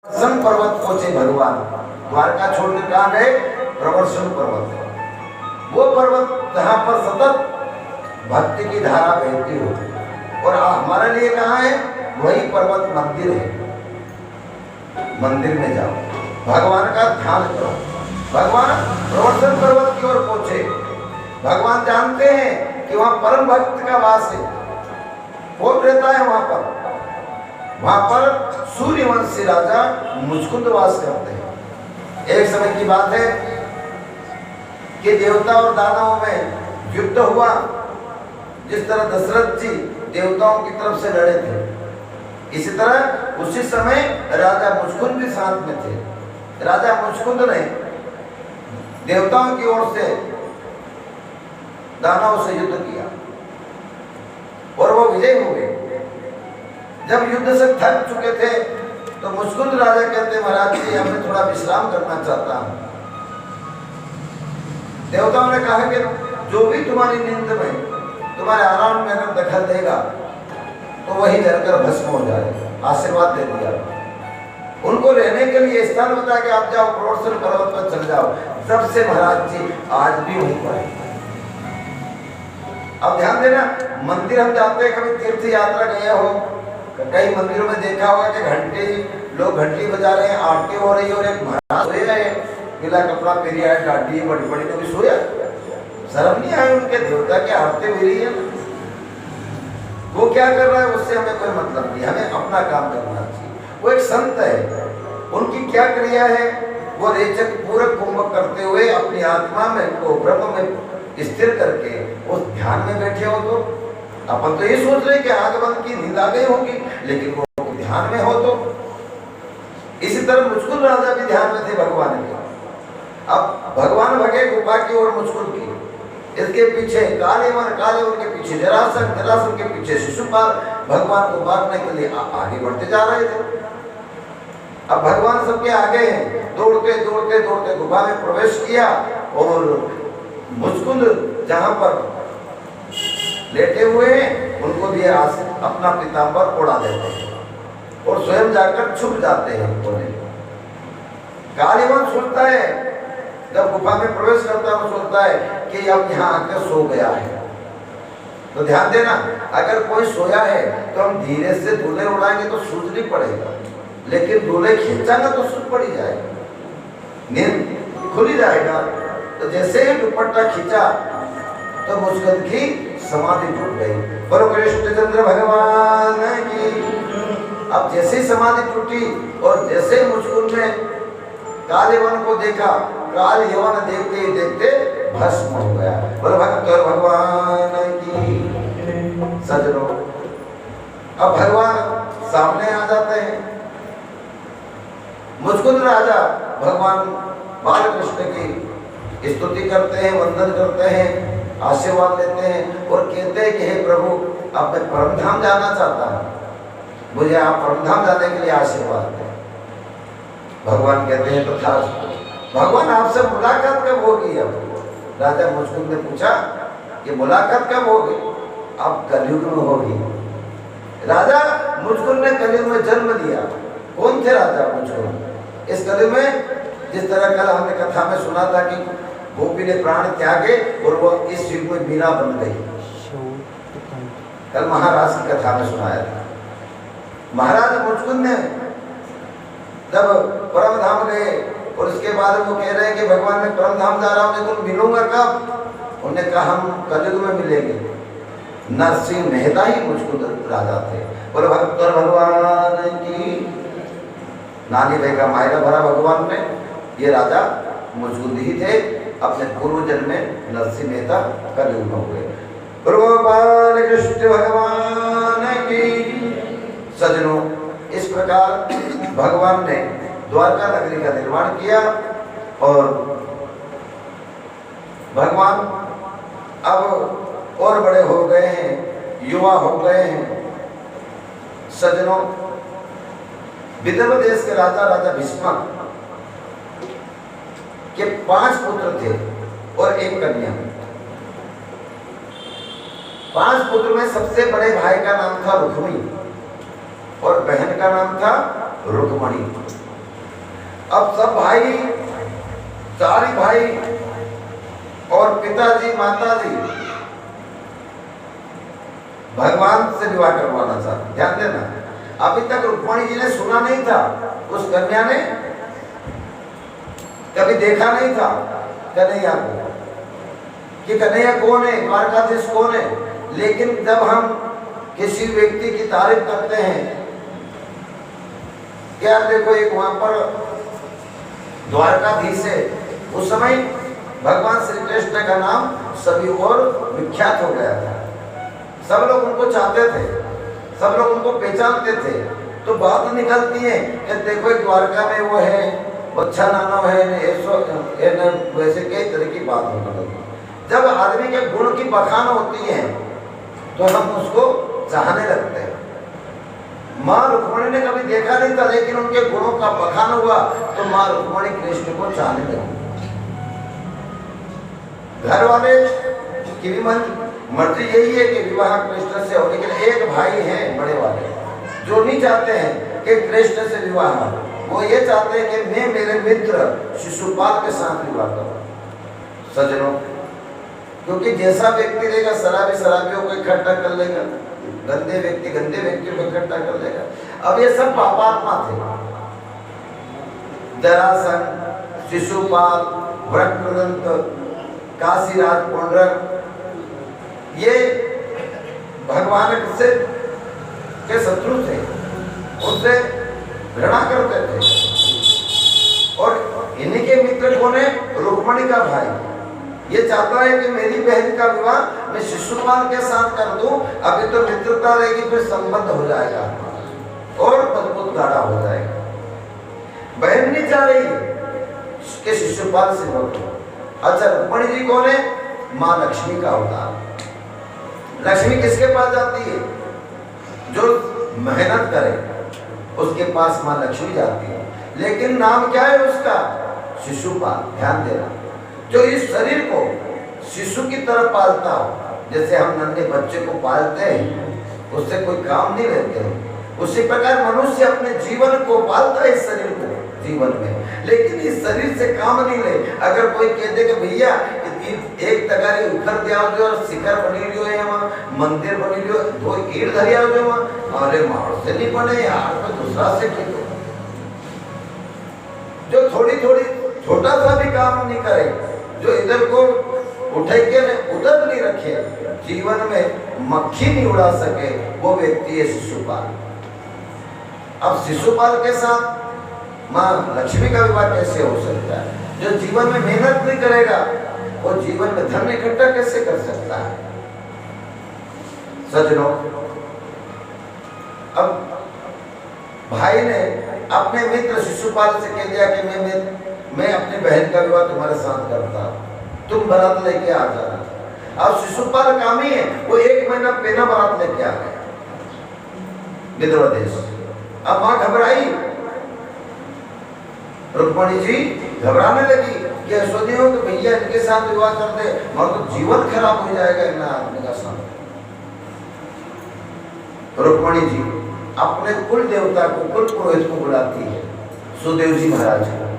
प्रवर्षण पर्वत पहुंचे भगवान। द्वारका छोड़कर कहाँ गए? प्रवर्षण पर्वत। वो पर्वत जहाँ पर सतत भक्ति की धारा बहती हो। और हमारे लिए कहाँ है? वही पर्वत मंदिर है। मंदिर में जाओ, भगवान का ध्यान करो। भगवान प्रवर्षण पर्वत की ओर पहुंचे। भगवान जानते हैं कि वहां परम भक्त का वास है। कौन रहता है वहां पर? वहां पर सूर्यवंशी राजा मुचकुंद वास करते हैं। एक समय की बात है कि देवता और दानवों में युद्ध हुआ। जिस तरह दशरथ जी देवताओं की तरफ से लड़े थे, इसी तरह उसी समय राजा मुचकुंद भी साथ में थे। राजा मुचकुंद ने देवताओं की ओर से दानवों से युद्ध किया और वो विजय हो गए। जब युद्ध से थक चुके थे तो मुचकुंद राजा कहते, महाराज जी हमें थोड़ा विश्राम करना चाहता हूं। देवताओं ने कहा कि जो भी तुम्हारी नींद में तुम्हारे आराम में अगर दखल देगा तो वही जलकर भस्म हो जाएगा। आशीर्वाद दे दिया। उनको रहने के लिए स्थान बता के आप जाओ, प्रवर्षण पर्वत पर चल जाओ। जब से महाराज जी आज भी वहीं पर है। अब ध्यान देना, मंदिर हम जाते हैं, कभी तीर्थ यात्रा गए हो, कई मंदिरों में देखा होगा कि घंटे लोग घंटी बजा रहे हैं, आरती हो रही है और एक महाराज सोए है, पीला कपड़ा पहन आए, दाढ़ी बड़ी बड़ी, तो भी सोया। शर्म नहीं आए उनके? देवता की आरती हो रही है, वो क्या कर रहा है उससे हमें कोई मतलब नहीं। हमें अपना काम करना चाहिए। वो एक संत है, उनकी क्या क्रिया है? वो रेचक पूरक कुंभ करते हुए अपनी आत्मा में को ब्रह्म में स्थिर करके उस ध्यान में बैठे हो। तो अपन तो ये सोच रहे कि आगमन की नींद आ गई होगी, लेकिन वो ध्यान में हो। तो इसी तरह मुचकुंद राजा भी ध्यान में थे भगवान के। अब भगवान भगे गुफा की ओर मुचकुंद की। इसके पीछे कालेवन के पीछे जरासंध के पीछे शिशुपाल भगवान को मारने के लिए आगे बढ़ते जा रहे थे। अब भगवान सबके आगे हैं। दौड़ते दौड़ते दौड़ते गुफा में प्रवेश किया और मुचकुंद जहां पर लेटे हुए हैं उनको भी अपना पीताम्बर ओढ़ा देते हैं और स्वयं जाकर छुप जाते हैं कोने। कालीवन सोचता है, जब गुफा में प्रवेश करता है, सोचता है कि अब यहाँ आकर सो गया है। तो ध्यान देना, अगर कोई सोया है तो हम धीरे से दूल्हे उड़ाएंगे तो सूझ नहीं पड़ेगा, लेकिन दूल्हे खींचांगा तो सूझ पड़ी जाएगा, नींद खुली जाएगा। तो जैसे ही दुपट्टा खींचा तो मुचकुंद की समाधि टूट गई। बोलो कृष्णचंद्र भगवान की। अब जैसे ही समाधि टूटी और जैसे मुचकुंद ने कालेवन को देखा, काल यवन देखते ही देखते भस्म हो गया। बोलो भक्त भगवान की। सजनों, अब भगवान सामने आ जाते हैं। मुचकुंद राजा भगवान बालकृष्ण की स्तुति करते हैं, वंदन करते हैं, आशीर्वाद लेते हैं और कहते हैं कि हे प्रभु, अब मैं परमधाम जाना चाहता हूं, मुझे आप परमधाम जाने के लिए आशीर्वाद दें। भगवान कहते हैं तो था। भगवान आपसे मुलाकात कब होगी? अब राजा मुचकुंद ने पूछा कि मुलाकात कब होगी? अब कलयुग में होगी। राजा मुचकुंद ने कलयुग में जन्म लिया। कौन थे राजा मुचकुंद? इस कलयुग में जिस तरह कल हमने कथा में सुना था कि गोपी ने प्राण त्यागे और वो इस युग में मीरा बन गई। कल महाराज की कथा में सुनाया था। महाराज मुचकुंद ने जब परम धाम गए और उसके बाद वो कह रहे हैं कि भगवान मैं परम धाम जा रहा हूँ, तुम मिलूंगा कब? उन्होंने कहा हम कलयुग में मिलेंगे। नरसिंह मेहता ही मुचकुंद राजा थे। बोले भक्त भगवान की। नानी भाई का मायरा भरा भगवान ने, ये राजा मुचकुंद ही थे। अपने पूर्व जन्म में नरसिंह मेहता कलयुग में हुए। भगवान कृष्ण भगवान की। सजनों, इस प्रकार भगवान ने द्वारका नगरी का निर्माण किया और भगवान अब और बड़े हो गए हैं, युवा हो गए हैं। सजनों, विदर्भ देश के राजा भीष्म के 5 पुत्र थे और 1 कन्या। 5 पुत्र में सबसे बड़े भाई का नाम था रुक्मी और बहन का नाम था रुक्मणी। अब सब भाई, चार ही भाई और पिताजी माताजी भगवान से विवाह करवाना चाहते। ध्यान देना, अभी तक रुक्मणी जी ने सुना नहीं था, उस कन्या ने कभी देखा नहीं था कन्हैया को कि कन्हैया कौन है, द्वारकाधीश कौन है। लेकिन जब हम किसी व्यक्ति की तारीफ करते हैं, यार देखो एक वहां पर द्वारकाधीश है, उस समय भगवान श्री कृष्ण का नाम सभी और विख्यात हो गया था, सब लोग उनको चाहते थे, सब लोग उनको पहचानते थे। तो बात निकलती है कि देखो एक द्वारका में वो है, अच्छा नाना है, वैसे कई तरह की बात होने लगी। जब आदमी के गुण की बखान होती है तो हम उसको चाहने लगते हैं। माँ रुक्मणी ने कभी देखा नहीं था, लेकिन उनके गुणों का बखान हुआ तो माँ रुक्मणी कृष्ण को चाहने लगी। घर वाले की भी मर्जी यही है कि विवाह कृष्ण से हो, लेकिन एक भाई है बड़े वाले जो नहीं चाहते हैं कि कृष्ण से विवाह हो। वो ये चाहते हैं कि मैं मेरे मित्र शिशुपाल के साथ विवाह करूं। सज्जनों, क्योंकि जैसा व्यक्ति रहेगा शराबी शराबियों को इकट्ठा कर लेगा, गंदे व्यक्ति गंदे व्यक्तियों को इकट्ठा कर लेगा। अब ये सब पापात्मा थे, जरासंध, शिशुपाल, वक्रदंत, काशीराज पुंडरक, ये भगवान से के शत्रु थे, उनसे घृणा करते थे। और इन्हीं के मित्र कौन है? रुक्मणी का भाई। ये चाहता है कि मेरी बहन का विवाह मैं शिशुपाल के साथ कर दूं, अभी तो मित्रता रहेगी, फिर संबंध हो जाएगा और मजबूत गाढ़ा हो जाएगा। बहन नहीं चाह रही कि शिशुपाल से विवाह हो। अच्छा, रुक्मणी जी कौन है? माँ लक्ष्मी का अवतार। लक्ष्मी किसके पास जाती है? जो मेहनत करे उसके पास माँ लक्ष्मी जाती है। लेकिन नाम क्या है उसका? शिशुपाल। ध्यान देना, जो इस शरीर को शिशु की तरह पालता हो, जैसे हम नन्हे बच्चे को पालते हैं, उससे कोई काम नहीं लेते हैं, उसी प्रकार मनुष्य अपने जीवन को पालता है, इस शरीर को जीवन में, लेकिन इस शरीर से काम नहीं ले। अगर कोई कहते कि भैया एक तगारी उखर दिया जो शिखर बनी लियो है, वहाँ मंदिर बनी लियो, दो ईट धरिया जो वहाँ, अरे मार से नहीं बने यार, तो दूसरा से ठीक हो। जो थोड़ी थोड़ी छोटा सा भी काम नहीं करे, जो इधर को उठे के उधर नहीं रखे, जीवन में मक्खी नहीं उड़ा सके, वो व्यक्ति है शिशुपाल। अब शिशुपाल के साथ माँ लक्ष्मी का विवाह कैसे हो सकता है? जो जीवन में मेहनत नहीं करेगा वो जीवन में धन इकट्ठा कैसे कर सकता है? सज्जनों, अब भाई ने अपने मित्र शिशुपाल से कह दिया कि मैं अपनी बहन का विवाह तुम्हारे साथ करता हूं, तुम बारात लेके आ जाना। अब शिशुपाल कामी है, वो 1 महीना पहला बारात लेके आ गए विदर्भ देश। अब मां घबराई, रुक्मणी जी घबराने लगी कि यशोदी हो तो भैया इनके साथ विवाह कर दे, और तो जीवन खराब हो जाएगा इन आदमी का साथ। रुक्मणी जी अपने कुल देवता को, कुल पुरोहित को बुलाती है, सुदेव जी महाराज को।